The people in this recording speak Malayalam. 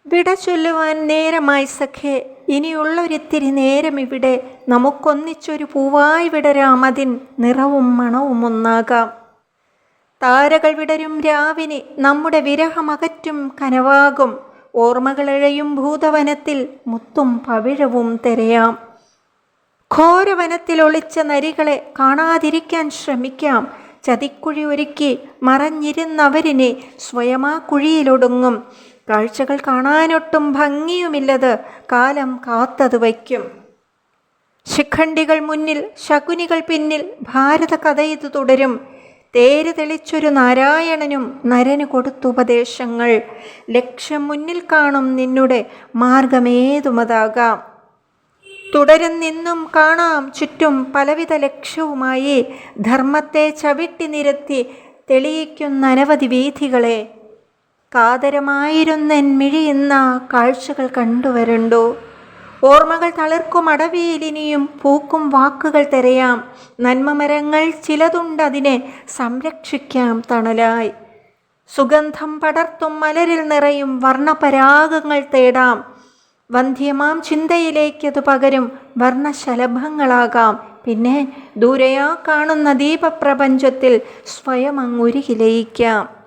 വിട ചൊല്ലുവാൻ നേരമായി സഖേ, ഇനിയുള്ളൊരിത്തിരി നേരം ഇവിടെ നമുക്കൊന്നിച്ചൊരു പൂവായി വിടരാം, അതിൻ നിറവും മണവും ഒന്നാകാം. താരകൾ വിടരും രാവിനെ നമ്മുടെ വിരഹമകറ്റും കനവാകും. ഓർമ്മകളിഴയും ഭൂതവനത്തിൽ മുത്തും പവിഴവും തിരയാം. ഘോരവനത്തിൽ ഒളിച്ച നരികളെ കാണാതിരിക്കാൻ ശ്രമിക്കാം. ചതിക്കുഴി ഒരുക്കി മറഞ്ഞിരുന്നവരിനെ സ്വയമാ കുഴിയിലൊടുങ്ങും. കാഴ്ചകൾ കാണാനൊട്ടും ഭംഗിയുമില്ലത് കാലം കാത്തത് വയ്ക്കും. ശിഖണ്ഡികൾ മുന്നിൽ ശകുനികൾ പിന്നിൽ, ഭാരത കഥയിതു തുടരും. തേര് തെളിച്ചൊരു നാരായണനും നരന് കൊടുത്തുപദേശങ്ങൾ. ലക്ഷ്യം മുന്നിൽ കാണും നിന്നുടെ മാർഗമേതുമതാകാം. തുടരുന്നിന്നും കാണാം ചുറ്റും പലവിധ ലക്ഷ്യവുമായി, ധർമ്മത്തെ ചവിട്ടി നിരത്തി തെളിയിക്കുന്ന അനവധി വീഥികളെ. കാതരമായിരുന്നെൻ മിഴിയുന്ന കാഴ്ചകൾ കണ്ടുവരണ്ടോ? ഓർമ്മകൾ തളിർക്കും അടവിയിലിനിയും പൂക്കും വാക്കുകൾ തിരയാം. നന്മമരങ്ങൾ ചിലതുണ്ടതിനെ സംരക്ഷിക്കാം തണലായി. സുഗന്ധം പടർത്തും മലരിൽ നിറയും വർണ്ണപരാഗങ്ങൾ തേടാം. വന്ധ്യമാം ചിന്തയിലേക്കതു പകരും വർണ്ണശലഭങ്ങളാകാം. പിന്നെ ദൂരെയാ കാണുന്ന ദീപപ്രപഞ്ചത്തിൽ സ്വയം അങ്ങുരുകി ലയിക്കാം.